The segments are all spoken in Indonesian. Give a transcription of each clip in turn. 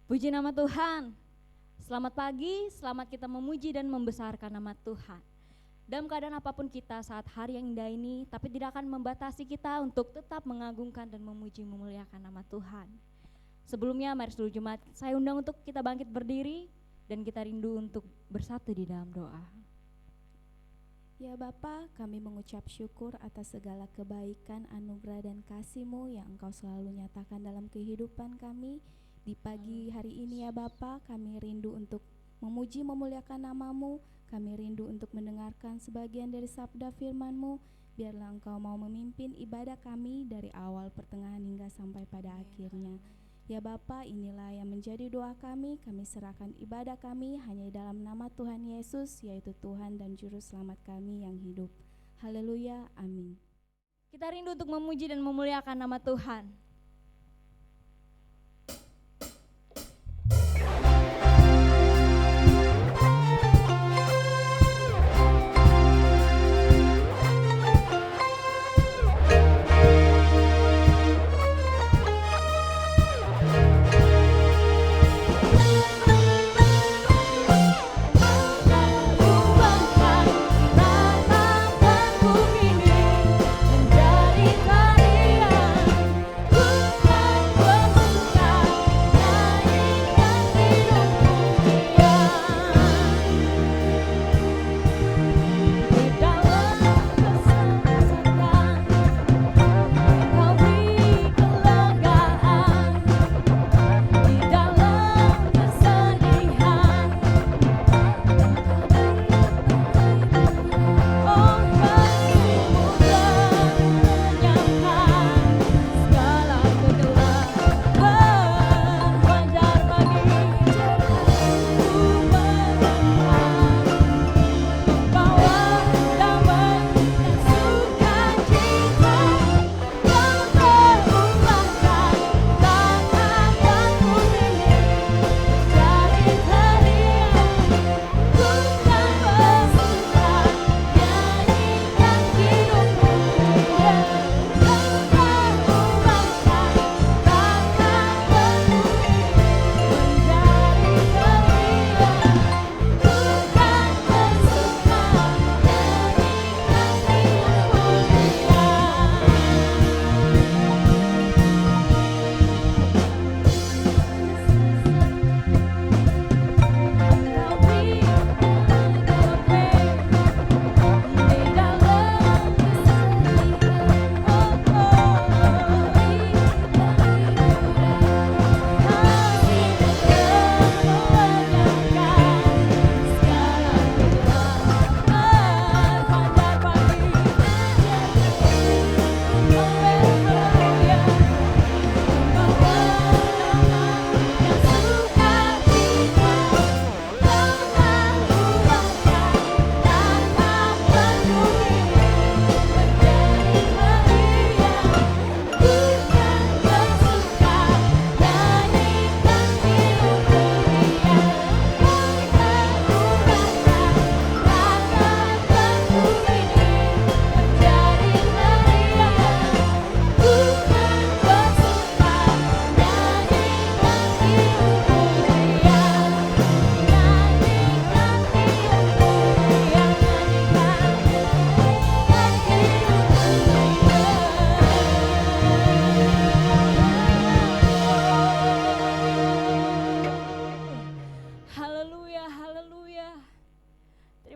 Puji nama Tuhan. Selamat pagi, selamat kita memuji dan membesarkan nama Tuhan. Dalam keadaan apapun kita saat hari yang indah ini, tapi tidak akan membatasi kita untuk tetap mengagungkan dan memuji memuliakan nama Tuhan. Sebelumnya mari seluruh jemaat saya undang untuk kita bangkit berdiri dan kita rindu untuk bersatu di dalam doa. Ya Bapa, kami mengucap syukur atas segala kebaikan, anugerah dan kasih-Mu yang Engkau selalu nyatakan dalam kehidupan kami. Di pagi hari ini ya Bapa, kami rindu untuk memuji memuliakan nama-Mu. Kami rindu untuk mendengarkan sebagian dari sabda firman-Mu. Biarlah Engkau mau memimpin ibadah kami dari awal, pertengahan hingga sampai pada akhirnya. Ya Bapa, inilah yang menjadi doa kami. Kami serahkan ibadah kami hanya dalam nama Tuhan Yesus, yaitu Tuhan dan Juru Selamat kami yang hidup. Haleluya, amin. Kita rindu untuk memuji dan memuliakan nama Tuhan.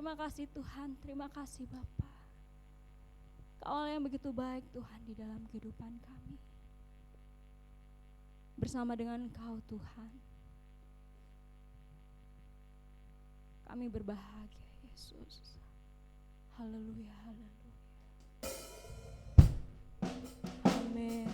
Terima kasih Tuhan, terima kasih Bapa. Kau yang begitu baik Tuhan di dalam kehidupan kami. Bersama dengan Kau Tuhan, kami berbahagia Yesus. Haleluya, haleluya. Amin.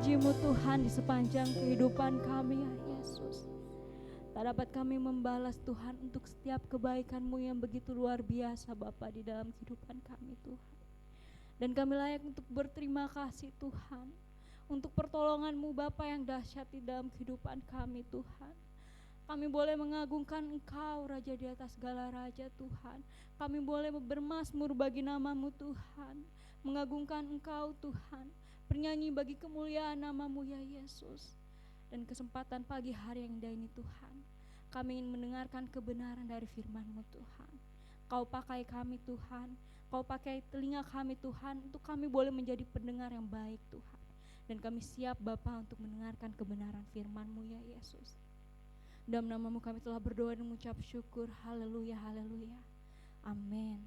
memuji-Mu Tuhan di sepanjang kehidupan kami ya Yesus. Tak dapat kami membalas Tuhan untuk setiap kebaikan-Mu yang begitu luar biasa Bapa di dalam kehidupan kami Tuhan. Dan kami layak untuk berterima kasih Tuhan, untuk pertolongan-Mu Bapa yang dahsyat di dalam kehidupan kami Tuhan. Kami boleh mengagungkan Engkau Raja di atas segala raja Tuhan. Kami boleh bermazmur bagi nama-Mu Tuhan, mengagungkan Engkau Tuhan, bernyanyi bagi kemuliaan nama-Mu ya Yesus. Dan kesempatan pagi hari yang indah ini Tuhan, kami ingin mendengarkan kebenaran dari firman-Mu Tuhan. Kau pakai kami Tuhan, Kau pakai telinga kami Tuhan, untuk kami boleh menjadi pendengar yang baik Tuhan. Dan kami siap Bapa untuk mendengarkan kebenaran firman-Mu ya Yesus. Dalam nama-Mu kami telah berdoa dan mengucap syukur. Haleluya, haleluya. Amin.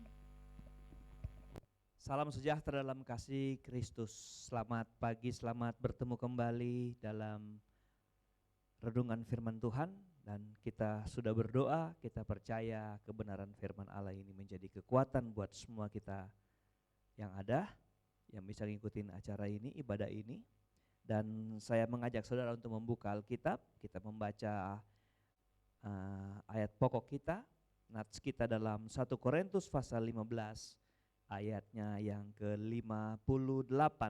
Salam sejahtera dalam kasih Kristus. Selamat pagi, selamat bertemu kembali dalam renungan firman Tuhan. Dan kita sudah berdoa, kita percaya kebenaran firman Allah ini menjadi kekuatan buat semua kita yang ada, yang bisa ngikutin acara ini, ibadah ini. Dan saya mengajak saudara untuk membuka Alkitab, kita membaca ayat pokok kita, nats kita dalam 1 Korintus pasal 15 ayatnya yang ke-58.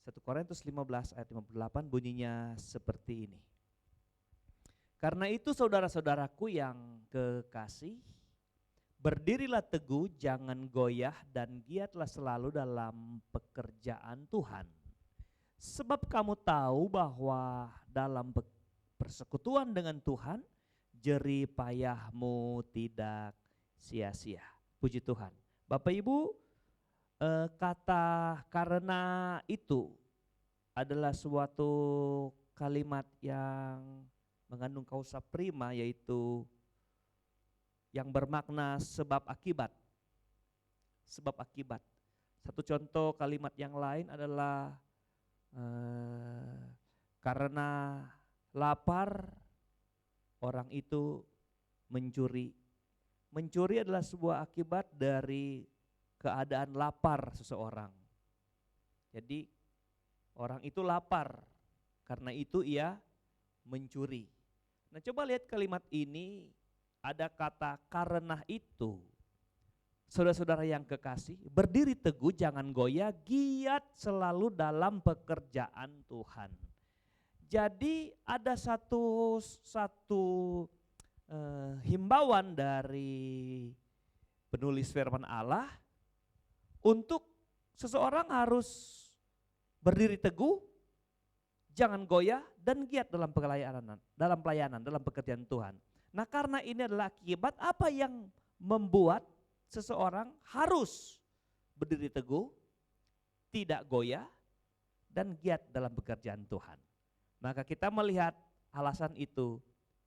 1 Korintus 15 ayat 58 bunyinya seperti ini. Karena itu saudara-saudaraku yang kekasih, berdirilah teguh, jangan goyah dan giatlah selalu dalam pekerjaan Tuhan. Sebab kamu tahu bahwa dalam persekutuan dengan Tuhan, jerih payahmu tidak sia-sia. Puji Tuhan. Bapak Ibu, kata karena itu adalah suatu kalimat yang mengandung kausa prima, yaitu yang bermakna sebab akibat. Sebab akibat. Satu contoh kalimat yang lain adalah karena lapar, orang itu mencuri. Mencuri adalah sebuah akibat dari keadaan lapar seseorang. Jadi orang itu lapar, karena itu ia mencuri. Nah, coba lihat kalimat ini, ada kata karena itu. Saudara-saudara yang kekasih, berdiri teguh, jangan goyah, giat selalu dalam pekerjaan Tuhan. Jadi ada satu himbauan dari penulis firman Allah untuk seseorang harus berdiri teguh, jangan goyah dan giat dalam pelayanan, dalam pekerjaan Tuhan. Nah, karena ini adalah akibat, apa yang membuat seseorang harus berdiri teguh, tidak goyah dan giat dalam pekerjaan Tuhan. Maka kita melihat alasan itu,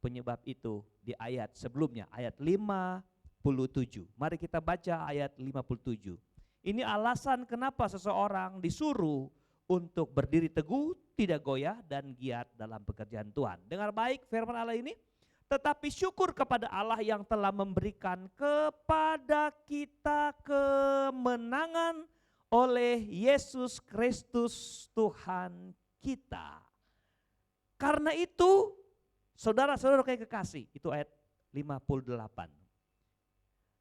penyebab itu di ayat sebelumnya, ayat 57. Mari kita baca ayat 57. Ini alasan kenapa seseorang disuruh untuk berdiri teguh, tidak goyah dan giat dalam pekerjaan Tuhan. Dengar baik firman Allah ini. Tetapi syukur kepada Allah yang telah memberikan kepada kita kemenangan oleh Yesus Kristus Tuhan kita. Karena itu, saudara-saudara yang kekasih, itu ayat 58.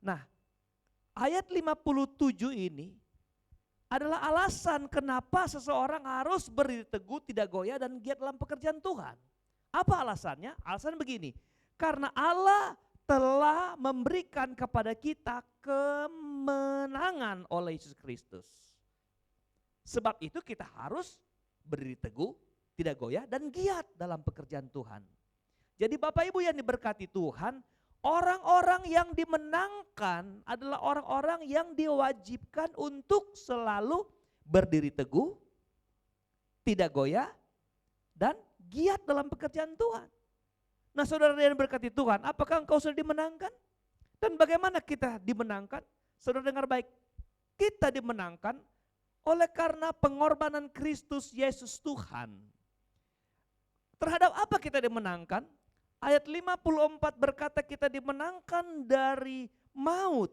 Nah, ayat 57 ini adalah alasan kenapa seseorang harus berdiri teguh, tidak goyah dan giat dalam pekerjaan Tuhan. Apa alasannya? Alasan begini, karena Allah telah memberikan kepada kita kemenangan oleh Yesus Kristus. Sebab itu kita harus berdiri teguh, tidak goyah dan giat dalam pekerjaan Tuhan. Jadi Bapak Ibu yang diberkati Tuhan, orang-orang yang dimenangkan adalah orang-orang yang diwajibkan untuk selalu berdiri teguh, tidak goyah dan giat dalam pekerjaan Tuhan. Nah, saudara yang diberkati Tuhan, apakah engkau sudah dimenangkan? Dan bagaimana kita dimenangkan? Saudara dengar baik, kita dimenangkan oleh karena pengorbanan Kristus Yesus Tuhan. Terhadap apa kita dimenangkan? Ayat 54 berkata kita dimenangkan dari maut,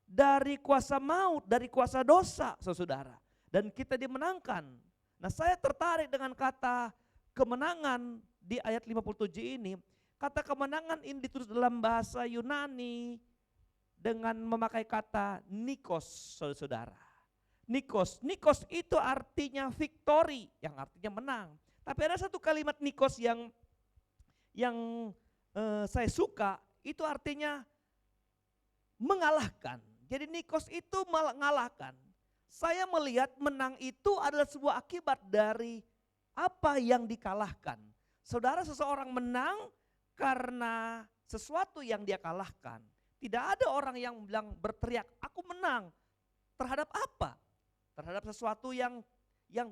dari kuasa maut, dari kuasa dosa, saudara. Dan kita dimenangkan Nah, saya tertarik dengan kata kemenangan di ayat 57 ini. Kata kemenangan ini ditulis dalam bahasa Yunani dengan memakai kata nikos, saudara. Nikos itu artinya victory, yang artinya menang. Tapi ada satu kalimat nikos yang saya suka, itu artinya mengalahkan. Jadi nikos itu mengalahkan. Saya melihat menang itu adalah sebuah akibat dari apa yang dikalahkan. Saudara, seseorang menang karena sesuatu yang dia kalahkan. Tidak ada orang yang bilang berteriak, aku menang. Terhadap apa? Terhadap sesuatu yang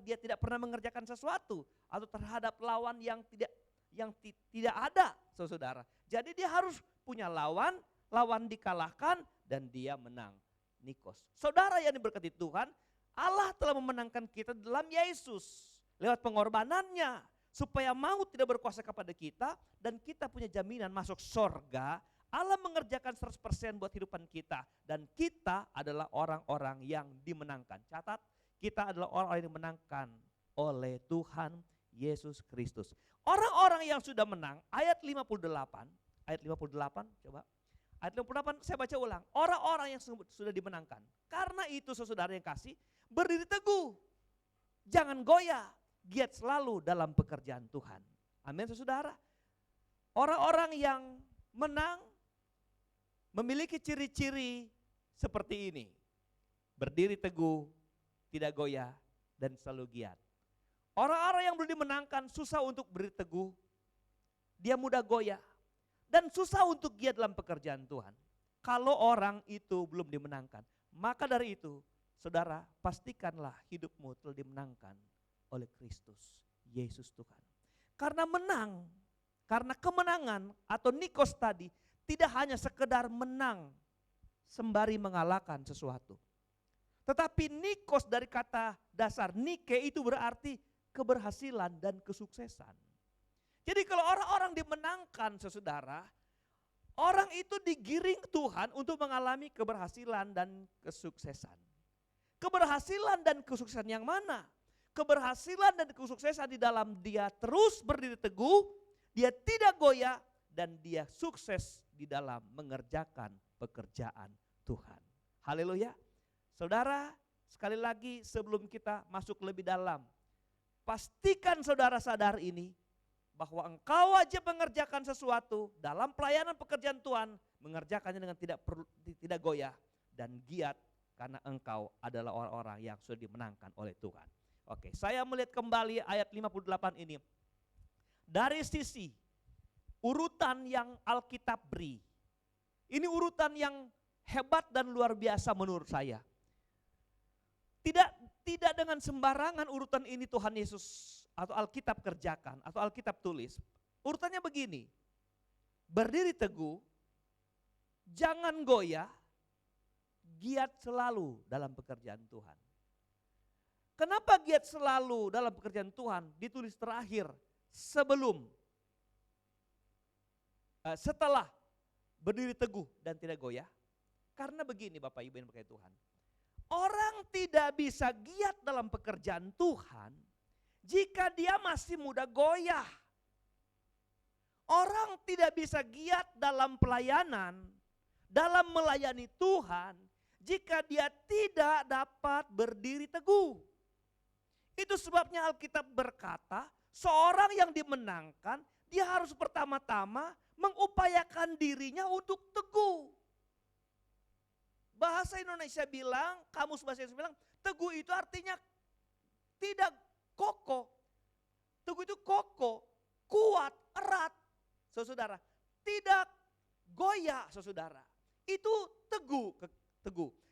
dia tidak pernah mengerjakan sesuatu. Atau terhadap lawan yang tidak ada, saudara. Jadi dia harus punya lawan dikalahkan dan dia menang. Nikos. Saudara yang diberkati Tuhan, Allah telah memenangkan kita dalam Yesus. Lewat pengorbanannya. Supaya maut tidak berkuasa kepada kita dan kita punya jaminan masuk surga. Allah mengerjakan 100% buat kehidupan kita dan kita adalah orang-orang yang dimenangkan. Catat, kita adalah orang-orang yang dimenangkan oleh Tuhan Yesus Kristus. Orang-orang yang sudah menang, ayat 58 coba. Ayat 58 saya baca ulang. Orang-orang yang sudah dimenangkan. Karena itu saudara yang kasih, berdiri teguh. Jangan goyah. Giat selalu dalam pekerjaan Tuhan. Amin saudara. Orang-orang yang menang memiliki ciri-ciri seperti ini. Berdiri teguh, tidak goyah, dan selalu giat. Orang-orang yang belum dimenangkan susah untuk berdiri teguh. Dia mudah goyah. Dan susah untuk giat dalam pekerjaan Tuhan. Kalau orang itu belum dimenangkan. Maka dari itu, saudara, pastikanlah hidupmu telah dimenangkan oleh Kristus, Yesus Tuhan. Karena kemenangan atau nikos tadi tidak hanya sekedar menang sembari mengalahkan sesuatu. Tetapi nikos dari kata dasar nike itu berarti keberhasilan dan kesuksesan. Jadi kalau orang-orang dimenangkan saudara, orang itu digiring Tuhan untuk mengalami keberhasilan dan kesuksesan. Keberhasilan dan kesuksesan yang mana? Keberhasilan dan kesuksesan di dalam dia terus berdiri teguh, dia tidak goyah, dan dia sukses di dalam mengerjakan pekerjaan Tuhan. Haleluya. Saudara, sekali lagi sebelum kita masuk lebih dalam, pastikan saudara sadar ini, bahwa engkau wajib mengerjakan sesuatu dalam pelayanan pekerjaan Tuhan, mengerjakannya dengan tidak goyah dan giat, karena engkau adalah orang-orang yang sudah dimenangkan oleh Tuhan. Oke, saya melihat kembali ayat 58 ini. Dari sisi urutan yang Alkitab beri. Ini urutan yang hebat dan luar biasa menurut saya. Tidak dengan sembarangan urutan ini Tuhan Yesus atau Alkitab kerjakan atau Alkitab tulis. Urutannya begini. Berdiri teguh, jangan goyah, giat selalu dalam pekerjaan Tuhan. Kenapa giat selalu dalam pekerjaan Tuhan? Ditulis terakhir setelah berdiri teguh dan tidak goyah. Karena begini Bapak Ibu yang berkait Tuhan. Orang tidak bisa giat dalam pekerjaan Tuhan jika dia masih mudah goyah. Orang tidak bisa giat dalam pelayanan, dalam melayani Tuhan jika dia tidak dapat berdiri teguh. Itu sebabnya Alkitab berkata, seorang yang dimenangkan, dia harus pertama-tama mengupayakan dirinya untuk teguh. Bahasa Indonesia bilang, kamus bahasa Indonesia bilang, teguh itu artinya tidak kokoh. Teguh itu kokoh, kuat, erat, saudara. Tidak goyah, saudara. Itu teguh.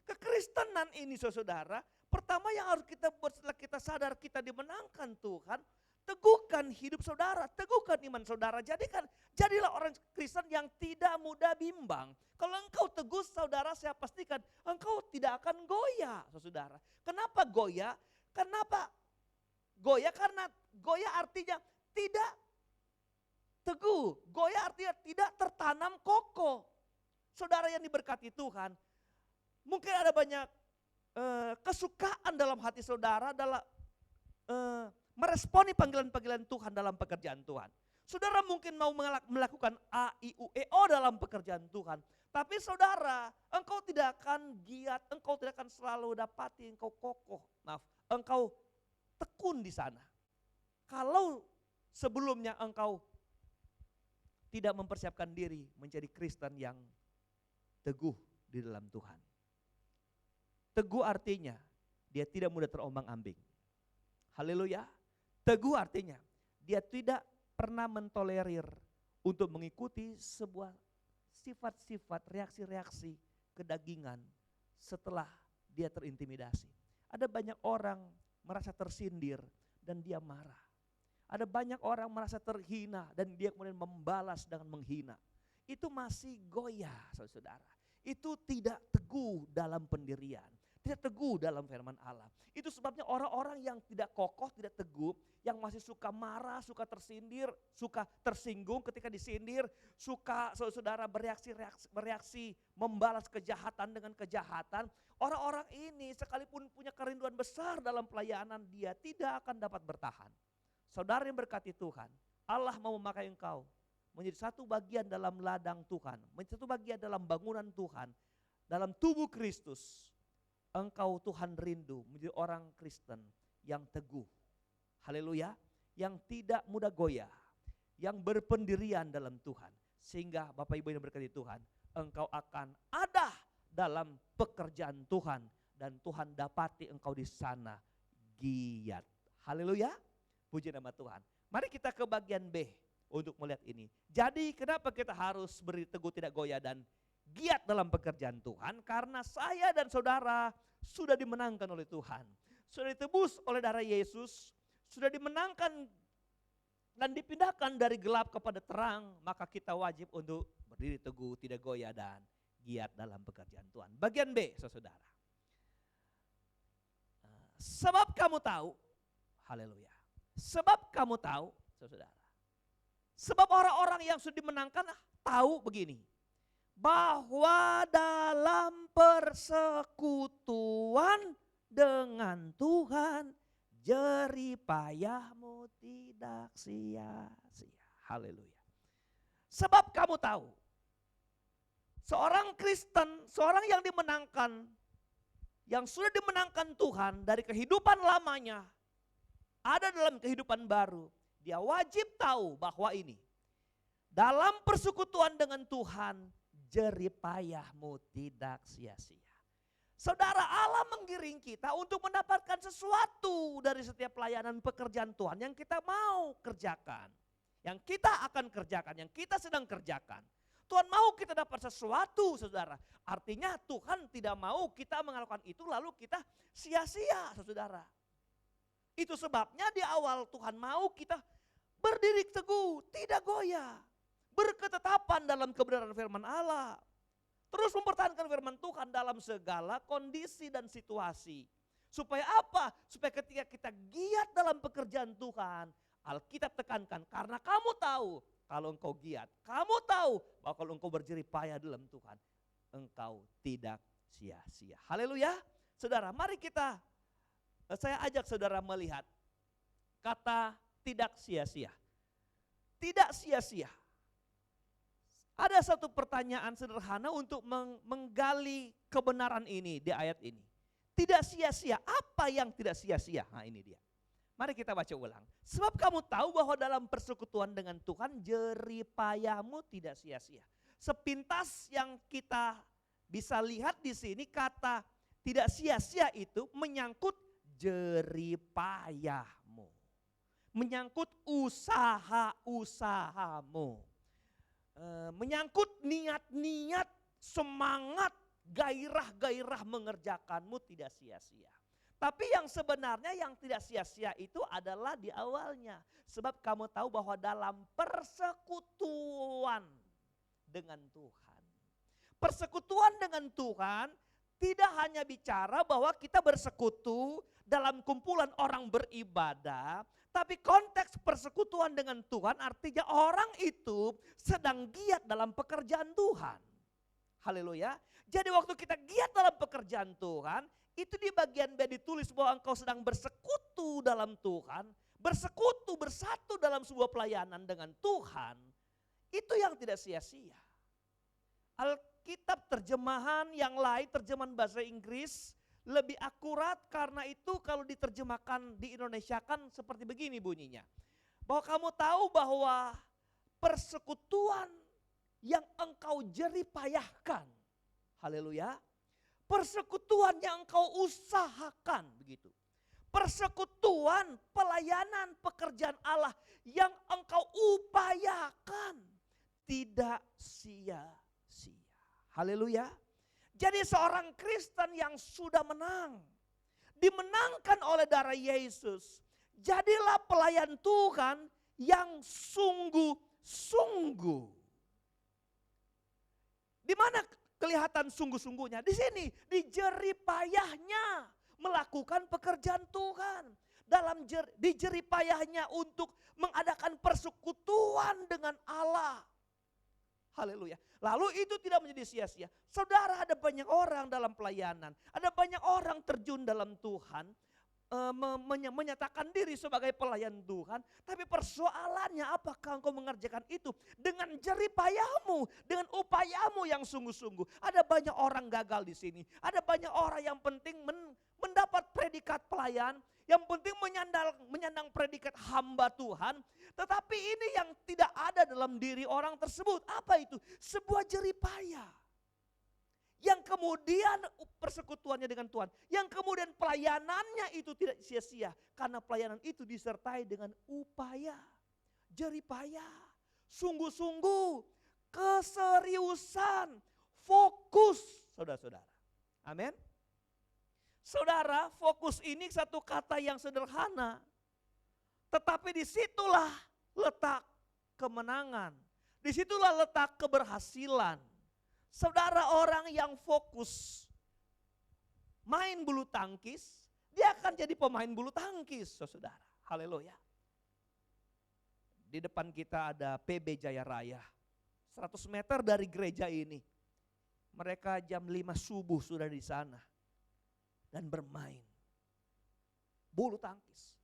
Kekristenan ini, saudara, pertama yang harus kita buat setelah kita sadar kita dimenangkan Tuhan, teguhkan hidup saudara, teguhkan iman saudara. Jadilah orang Kristen yang tidak mudah bimbang. Kalau engkau teguh saudara, saya pastikan engkau tidak akan goyah, saudara. Kenapa goyah? Kenapa goyah? Karena goyah artinya tidak teguh. Goyah artinya tidak tertanam kokoh. Saudara yang diberkati Tuhan, mungkin ada banyak kesukaan dalam hati saudara, meresponi panggilan-panggilan Tuhan dalam pekerjaan Tuhan. Saudara mungkin mau melakukan A, I, U, E, O dalam pekerjaan Tuhan. Tapi saudara, engkau tidak akan giat, engkau tidak akan selalu dapati, engkau kokoh, engkau tekun di sana. Kalau sebelumnya engkau tidak mempersiapkan diri menjadi Kristen yang teguh di dalam Tuhan. Teguh artinya dia tidak mudah terombang-ambing. Haleluya. Teguh artinya dia tidak pernah mentolerir untuk mengikuti sebuah sifat-sifat, reaksi-reaksi kedagingan setelah dia terintimidasi. Ada banyak orang merasa tersindir dan dia marah. Ada banyak orang merasa terhina dan dia kemudian membalas dengan menghina. Itu masih goyah, saudara. Itu tidak teguh dalam pendirian, tidak teguh dalam firman Allah. Itu sebabnya orang-orang yang tidak kokoh, tidak teguh, yang masih suka marah, suka tersindir, suka tersinggung ketika disindir, suka saudara bereaksi, membalas kejahatan dengan kejahatan. Orang-orang ini sekalipun punya kerinduan besar dalam pelayanan, dia tidak akan dapat bertahan. Saudara yang berkati Tuhan, Allah mau memakai engkau menjadi satu bagian dalam ladang Tuhan, menjadi satu bagian dalam bangunan Tuhan, dalam tubuh Kristus. Engkau Tuhan rindu menjadi orang Kristen yang teguh. Haleluya. Yang tidak mudah goyah. Yang berpendirian dalam Tuhan. Sehingga Bapak Ibu yang berkati Tuhan, engkau akan ada dalam pekerjaan Tuhan. Dan Tuhan dapati engkau di sana giat. Haleluya. Puji nama Tuhan. Mari kita ke bagian B untuk melihat ini. Jadi kenapa kita harus berdiri teguh tidak goyah dan giat dalam pekerjaan Tuhan? Karena saya dan saudara sudah dimenangkan oleh Tuhan. Sudah ditebus oleh darah Yesus. Sudah dimenangkan dan dipindahkan dari gelap kepada terang. Maka kita wajib untuk berdiri teguh, tidak goyah dan giat dalam pekerjaan Tuhan. Bagian B, saudara. Sebab kamu tahu, haleluya. Sebab kamu tahu, saudara. Sebab orang-orang yang sudah dimenangkan tahu begini. Bahwa dalam persekutuan dengan Tuhan jerih payahmu tidak sia-sia. Haleluya. Sebab kamu tahu, seorang Kristen, seorang yang dimenangkan, yang sudah dimenangkan Tuhan dari kehidupan lamanya, ada dalam kehidupan baru, dia wajib tahu bahwa ini, dalam persekutuan dengan Tuhan, jerih payahmu tidak sia-sia. Saudara, Allah menggiring kita untuk mendapatkan sesuatu dari setiap pelayanan pekerjaan Tuhan yang kita mau kerjakan. Yang kita akan kerjakan, yang kita sedang kerjakan. Tuhan mau kita dapat sesuatu, saudara. Artinya Tuhan tidak mau kita melakukan itu lalu kita sia-sia, saudara. Itu sebabnya di awal Tuhan mau kita berdiri teguh, tidak goyah. Berketetapan dalam kebenaran firman Allah. Terus mempertahankan firman Tuhan dalam segala kondisi dan situasi. Supaya apa? Supaya ketika kita giat dalam pekerjaan Tuhan, Alkitab tekankan karena kamu tahu kalau engkau giat. Kamu tahu bahwa kalau engkau berjerih payah dalam Tuhan, engkau tidak sia-sia. Haleluya. Saudara, mari saya ajak saudara melihat kata tidak sia-sia. Tidak sia-sia. Ada satu pertanyaan sederhana untuk menggali kebenaran ini di ayat ini. Tidak sia-sia, apa yang tidak sia-sia? Nah ini dia. Mari kita baca ulang. Sebab kamu tahu bahwa dalam persekutuan dengan Tuhan jerih payahmu tidak sia-sia. Sepintas yang kita bisa lihat di sini kata tidak sia-sia itu menyangkut jerih payahmu. Menyangkut usaha-usahamu. Menyangkut niat-niat, semangat, gairah-gairah mengerjakanmu tidak sia-sia. Tapi yang sebenarnya yang tidak sia-sia itu adalah di awalnya. Sebab kamu tahu bahwa dalam persekutuan dengan Tuhan. Persekutuan dengan Tuhan tidak hanya bicara bahwa kita bersekutu dalam kumpulan orang beribadah, tapi konteks persekutuan dengan Tuhan artinya orang itu sedang giat dalam pekerjaan Tuhan. Haleluya. Jadi waktu kita giat dalam pekerjaan Tuhan, itu di bagian B ditulis bahwa engkau sedang bersekutu bersekutu dalam Tuhan, bersekutu, bersatu dalam sebuah pelayanan dengan Tuhan, itu yang tidak sia-sia. Alkitab terjemahan yang lain, terjemahan bahasa Inggris lebih akurat, karena itu kalau diterjemahkan di Indonesia kan seperti begini bunyinya. Bahwa kamu tahu bahwa persekutuan yang engkau jeripayahkan, haleluya, persekutuan yang engkau usahakan begitu. Persekutuan, pelayanan, pekerjaan Allah yang engkau upayakan tidak sia-sia. Haleluya. Jadi seorang Kristen yang sudah menang, dimenangkan oleh darah Yesus, jadilah pelayan Tuhan yang sungguh-sungguh. Di mana kelihatan sungguh-sungguhnya? Di sini, di jeripayahnya melakukan pekerjaan Tuhan. Di jeripayahnya untuk mengadakan persekutuan dengan Allah. Haleluya. Lalu itu tidak menjadi sia-sia. Saudara, ada banyak orang dalam pelayanan, ada banyak orang terjun dalam Tuhan, menyatakan diri sebagai pelayan Tuhan, tapi persoalannya apakah engkau mengerjakan itu dengan jeripayahmu, dengan upayamu yang sungguh-sungguh. Ada banyak orang gagal di sini, ada banyak orang yang penting mendapat predikat pelayan, yang penting menyandang predikat hamba Tuhan, tetapi ini yang tidak ada dalam diri orang tersebut. Apa itu? Sebuah jeripayah. Yang kemudian persekutuannya dengan Tuhan, yang kemudian pelayanannya itu tidak sia-sia, karena pelayanan itu disertai dengan upaya, jeripayah, sungguh-sungguh, keseriusan, fokus, saudara-saudara. Amin. Saudara, fokus ini satu kata yang sederhana, tetapi disitulah letak kemenangan, disitulah letak keberhasilan. Saudara, orang yang fokus main bulu tangkis, dia akan jadi pemain bulu tangkis, saudara. Haleluya. Di depan kita ada PB Jaya Raya, 100 meter dari gereja ini. Mereka jam 5 subuh sudah di sana dan bermain bulu tangkis.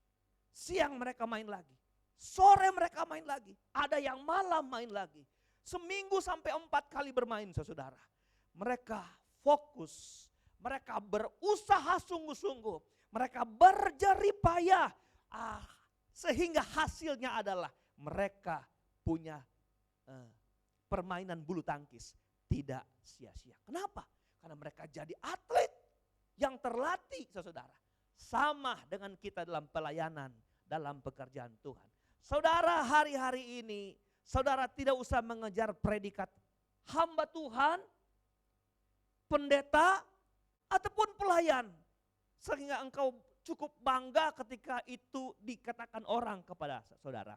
Siang mereka main lagi, sore mereka main lagi, ada yang malam main lagi. Seminggu sampai 4 kali bermain, saudara. Mereka fokus, mereka berusaha sungguh-sungguh, mereka berjeripayah, sehingga hasilnya adalah mereka punya permainan bulu tangkis tidak sia-sia. Kenapa? Karena mereka jadi atlet yang terlatih, saudara. Sama dengan kita dalam pelayanan, dalam pekerjaan Tuhan. Saudara, hari-hari ini saudara tidak usah mengejar predikat hamba Tuhan, pendeta, ataupun pelayan. Sehingga engkau cukup bangga ketika itu dikatakan orang kepada saudara.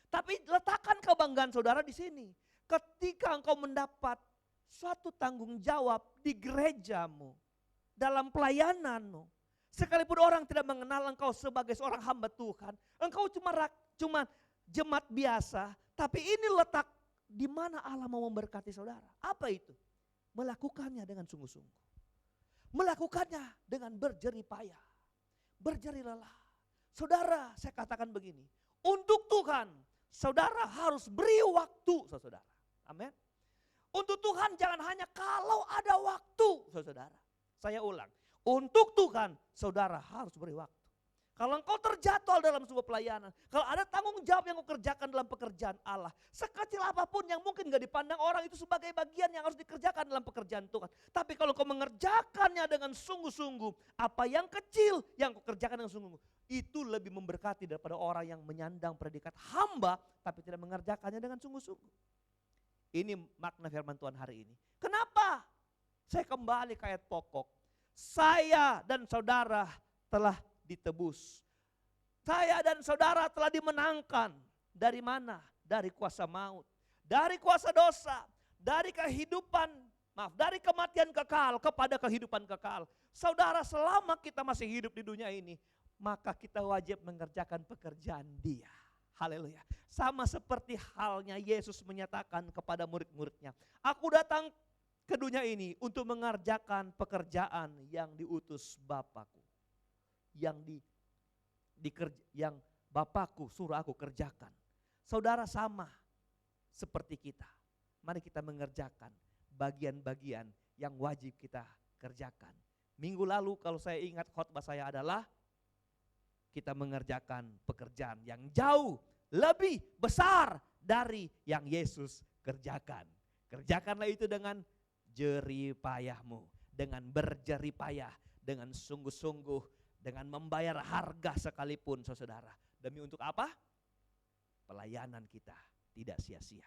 Tapi letakkan kebanggaan saudara di sini. Ketika engkau mendapat suatu tanggung jawab di gerejamu, dalam pelayananmu, sekalipun orang tidak mengenal engkau sebagai seorang hamba Tuhan, engkau cuma jemaat biasa, tapi ini letak di mana Allah mau memberkati saudara. Apa itu? Melakukannya dengan sungguh-sungguh. Melakukannya dengan berjeripayah, berjerilelah. Saudara, saya katakan begini, untuk Tuhan saudara harus beri waktu, saudara. Amin. Untuk Tuhan jangan hanya kalau ada waktu, saudara. Saya ulang, untuk Tuhan saudara harus beri waktu. Kalau engkau terjatuh dalam sebuah pelayanan, kalau ada tanggung jawab yang kau kerjakan dalam pekerjaan Allah, sekecil apapun yang mungkin gak dipandang orang itu sebagai bagian yang harus dikerjakan dalam pekerjaan Tuhan. Tapi kalau kau mengerjakannya dengan sungguh-sungguh, apa yang kecil yang kau kerjakan dengan sungguh-sungguh, itu lebih memberkati daripada orang yang menyandang predikat hamba, tapi tidak mengerjakannya dengan sungguh-sungguh. Ini makna firman Tuhan hari ini. Kenapa? Saya kembali ke ayat pokok. Saya dan saudara telah ditebus. Saya dan saudara telah dimenangkan. Dari mana? Dari kuasa maut. Dari kuasa dosa. Dari dari kematian kekal kepada kehidupan kekal. Saudara, selama kita masih hidup di dunia ini, maka kita wajib mengerjakan pekerjaan Dia. Haleluya. Sama seperti halnya Yesus menyatakan kepada murid-muridnya, aku datang ke dunia ini untuk mengerjakan pekerjaan yang diutus Bapakku. Yang yang Bapakku suruh aku kerjakan. Saudara sama seperti kita. Mari kita mengerjakan bagian-bagian yang wajib kita kerjakan. Minggu lalu kalau saya ingat khotbah saya adalah kita mengerjakan pekerjaan yang jauh lebih besar dari yang Yesus kerjakan. Kerjakanlah itu dengan jerih payahmu, dengan berjerih payah, dengan sungguh-sungguh, dengan membayar harga sekalipun saudara. Demi untuk apa? Pelayanan kita tidak sia-sia.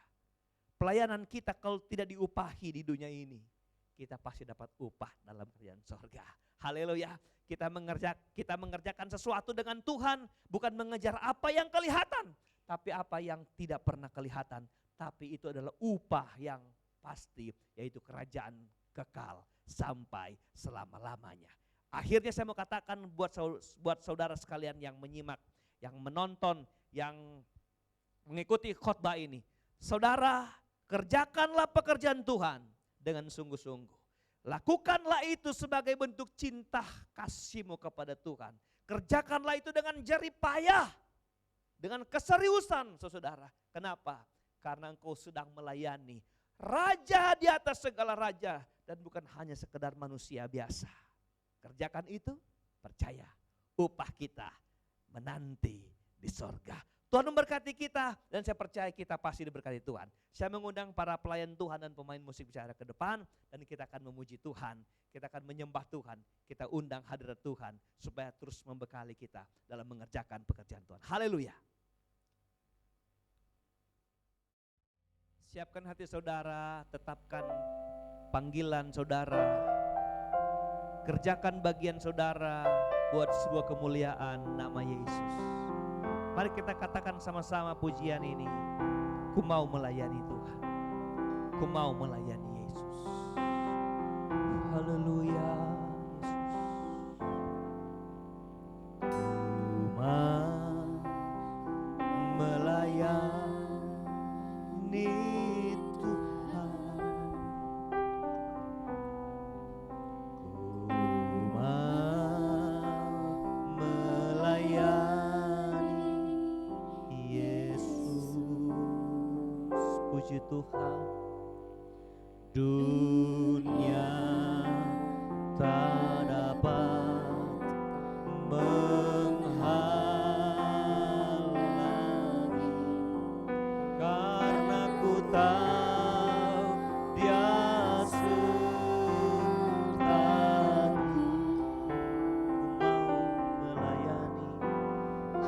Pelayanan kita kalau tidak diupahi di dunia ini, kita pasti dapat upah dalam kerajaan sorga. Haleluya. Kita mengerjakan sesuatu dengan Tuhan, bukan mengejar apa yang kelihatan, tapi apa yang tidak pernah kelihatan. Tapi itu adalah upah yang pasti, yaitu kerajaan kekal sampai selama-lamanya. Akhirnya saya mau katakan buat saudara sekalian yang menyimak, yang menonton, yang mengikuti khotbah ini. Saudara, kerjakanlah pekerjaan Tuhan dengan sungguh-sungguh. Lakukanlah itu sebagai bentuk cinta kasihmu kepada Tuhan. Kerjakanlah itu dengan jerih payah, dengan keseriusan saudara. Kenapa? Karena engkau sedang melayani Raja di atas segala raja dan bukan hanya sekedar manusia biasa. Kerjakan itu, percaya upah kita menanti di sorga. Tuhan memberkati kita dan saya percaya kita pasti diberkati Tuhan. Saya mengundang para pelayan Tuhan dan pemain musik bicara ke depan dan kita akan memuji Tuhan. Kita akan menyembah Tuhan. Kita undang hadirat Tuhan supaya terus membekali kita dalam mengerjakan pekerjaan Tuhan. Haleluya. Siapkan hati saudara, tetapkan panggilan saudara. Kerjakan bagian saudara buat sebuah kemuliaan nama Yesus. Mari kita katakan sama-sama pujian ini. Ku mau melayani Tuhan. Ku mau melayani Yesus. Haleluya Yesus. Ku mau melayani Tuhan. Ku mau melayani Yesus. Puji Tuhan. Dunia tak dapat menghalangi, karena ku tahu Dia sertaku.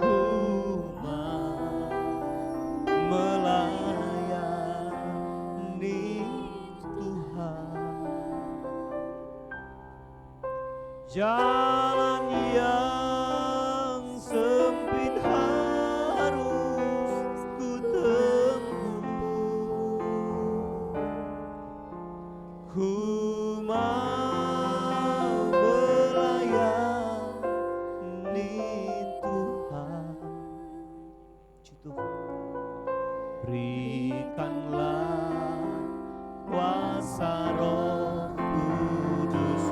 Ku mau melayani Tuhan. Jalan yang sempit harus ku tempuh. Ku mau melayani Tuhan. Puji Tuhan. Berikanlah kuasa Roh Kudus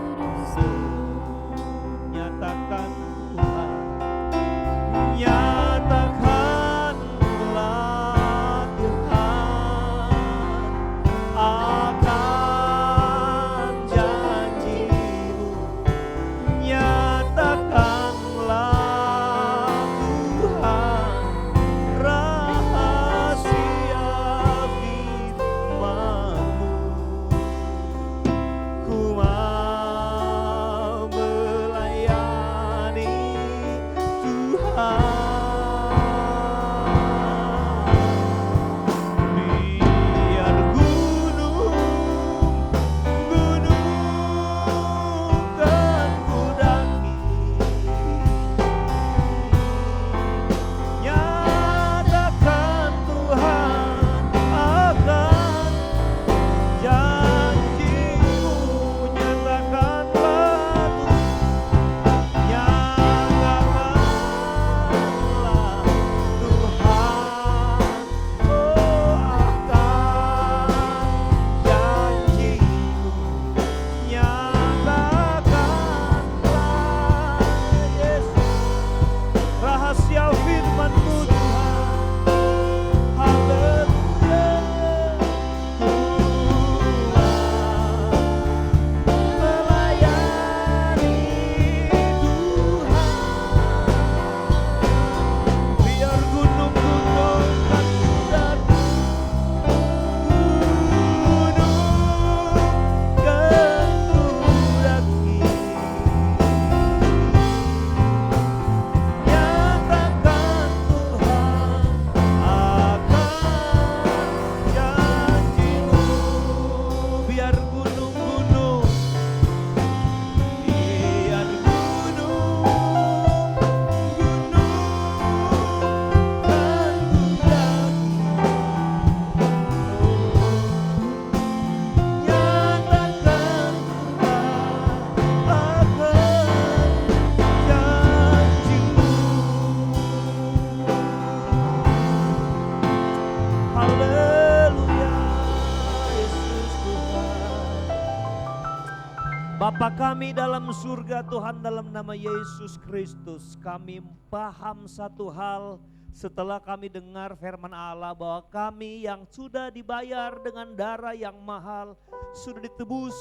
Bapa kami dalam surga, Tuhan, dalam nama Yesus Kristus, kami paham satu hal setelah kami dengar firman Allah bahwa kami yang sudah dibayar dengan darah yang mahal, sudah ditebus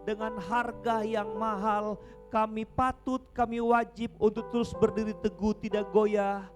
dengan harga yang mahal, kami patut, kami wajib untuk terus berdiri teguh, tidak goyah,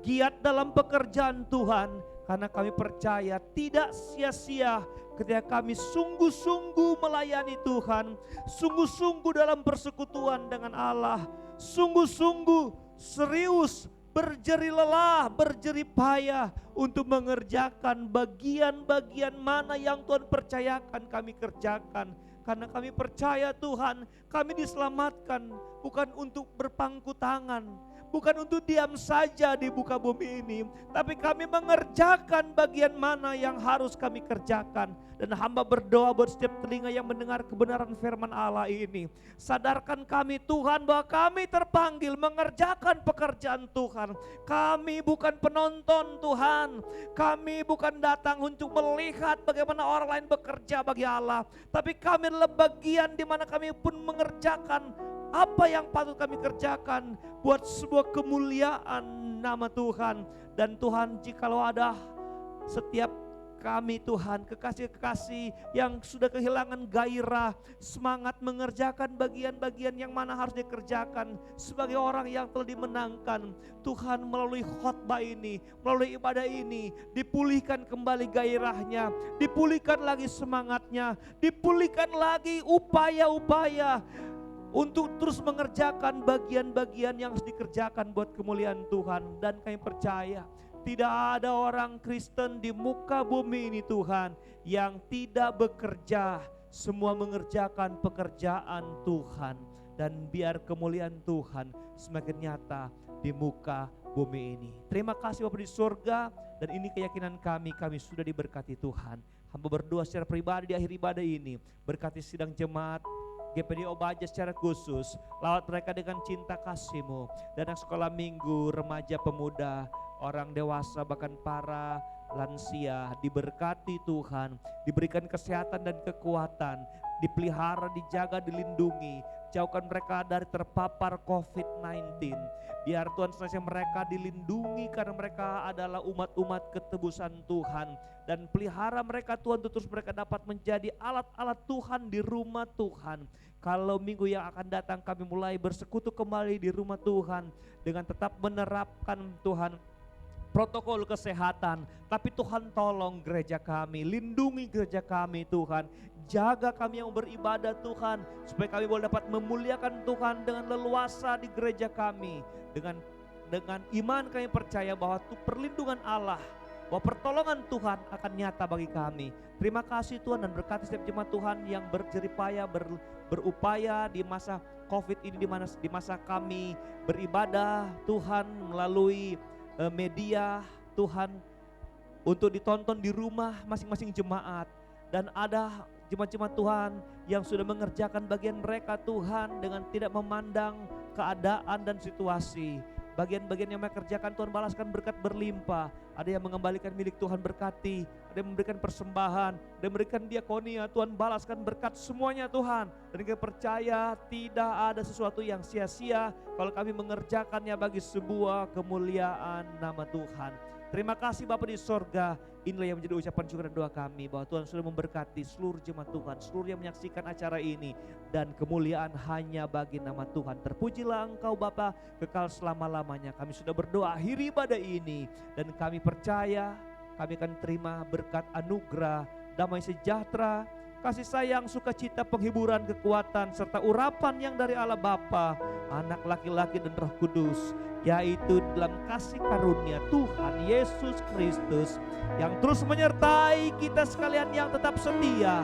giat dalam pekerjaan Tuhan, karena kami percaya tidak sia-sia ketika kami sungguh-sungguh melayani Tuhan, sungguh-sungguh dalam persekutuan dengan Allah, sungguh-sungguh serius, berjerih lelah, berjerih payah untuk mengerjakan bagian-bagian mana yang Tuhan percayakan kami kerjakan. Karena kami percaya Tuhan, kami diselamatkan bukan untuk berpangku tangan, bukan untuk diam saja di muka bumi ini, tapi kami mengerjakan bagian mana yang harus kami kerjakan. Dan hamba berdoa buat setiap telinga yang mendengar kebenaran firman Allah ini, sadarkan kami Tuhan bahwa kami terpanggil mengerjakan pekerjaan Tuhan. Kami bukan penonton Tuhan, kami bukan datang untuk melihat bagaimana orang lain bekerja bagi Allah, tapi kami adalah bagian di mana kami pun mengerjakan apa yang patut kami kerjakan buat sebuah kemuliaan nama Tuhan. Dan Tuhan, jikalau ada setiap kami Tuhan, kekasih-kekasih yang sudah kehilangan gairah, semangat mengerjakan bagian-bagian yang mana harus dikerjakan sebagai orang yang telah dimenangkan, Tuhan, melalui khotbah ini, melalui ibadah ini, dipulihkan kembali gairahnya, dipulihkan lagi semangatnya, dipulihkan lagi upaya-upaya untuk terus mengerjakan bagian-bagian yang harus dikerjakan buat kemuliaan Tuhan. Dan kami percaya tidak ada orang Kristen di muka bumi ini Tuhan yang tidak bekerja, semua mengerjakan pekerjaan Tuhan. Dan biar kemuliaan Tuhan semakin nyata di muka bumi ini. Terima kasih Bapa di surga, dan ini keyakinan kami sudah diberkati Tuhan. Hamba berdoa secara pribadi di akhir ibadah ini, berkati sidang jemaat GPD Obaja secara khusus, lawat mereka dengan cinta kasih-Mu, dan yang sekolah minggu, remaja, pemuda, orang dewasa, bahkan para lansia, diberkati Tuhan, diberikan kesehatan dan kekuatan, dipelihara, dijaga, dilindungi, jauhkan mereka dari terpapar COVID-19. Biar Tuhan senantiasa mereka dilindungi karena mereka adalah umat-umat ketebusan Tuhan, dan pelihara mereka Tuhan, terus mereka dapat menjadi alat-alat Tuhan di rumah Tuhan. Kalau minggu yang akan datang kami mulai bersekutu kembali di rumah Tuhan dengan tetap menerapkan Tuhan protokol kesehatan, tapi Tuhan tolong gereja kami, lindungi gereja kami Tuhan, jaga kami yang beribadah Tuhan, supaya kami boleh dapat memuliakan Tuhan dengan leluasa di gereja kami. Dengan iman kami percaya bahwa perlindungan Allah, bahwa pertolongan Tuhan akan nyata bagi kami. Terima kasih Tuhan, dan berkati setiap jemaat Tuhan yang berjerih payah, berupaya di masa COVID ini, di masa kami beribadah Tuhan melalui media Tuhan, untuk ditonton di rumah masing-masing jemaat. Dan ada jemaat-jemaat Tuhan yang sudah mengerjakan bagian mereka Tuhan dengan tidak memandang keadaan dan situasi. Bagian-bagian yang mereka kerjakan Tuhan balaskan berkat berlimpah. Ada yang mengembalikan milik Tuhan berkati, ada yang memberikan persembahan, ada yang memberikan diakonia, Tuhan balaskan berkat semuanya Tuhan. Dan kita percaya tidak ada sesuatu yang sia-sia kalau kami mengerjakannya bagi sebuah kemuliaan nama Tuhan. Terima kasih Bapa di sorga. Inilah yang menjadi ucapan syukur dan doa kami, bahwa Tuhan sudah memberkati seluruh jemaat Tuhan, seluruh yang menyaksikan acara ini, dan kemuliaan hanya bagi nama Tuhan. Terpujilah Engkau Bapa kekal selama-lamanya. Kami sudah berdoa akhiri ibadah ini, dan kami percaya kami akan terima berkat anugerah, damai sejahtera, kasih sayang, sukacita, penghiburan, kekuatan, serta urapan yang dari Allah Bapa, Anak laki-laki dan Roh Kudus, yaitu dalam kasih karunia Tuhan Yesus Kristus yang terus menyertai kita sekalian, yang tetap setia,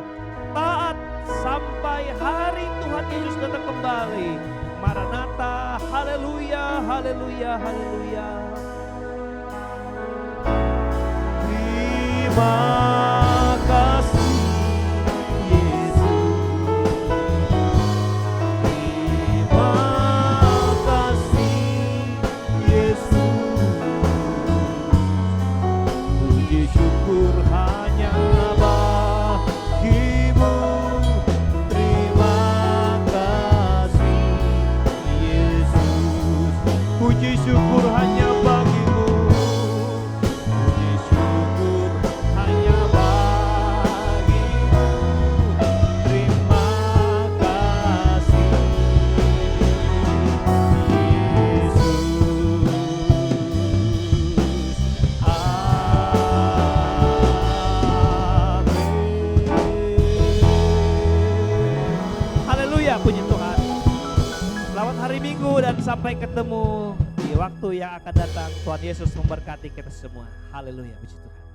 taat sampai hari Tuhan Yesus datang kembali. Maranatha, haleluya, haleluya, haleluya. Terima kasih hanya bagimu. Terima Sampai ketemu di waktu yang akan datang. Tuhan Yesus memberkati kita semua. Haleluya, puji Tuhan.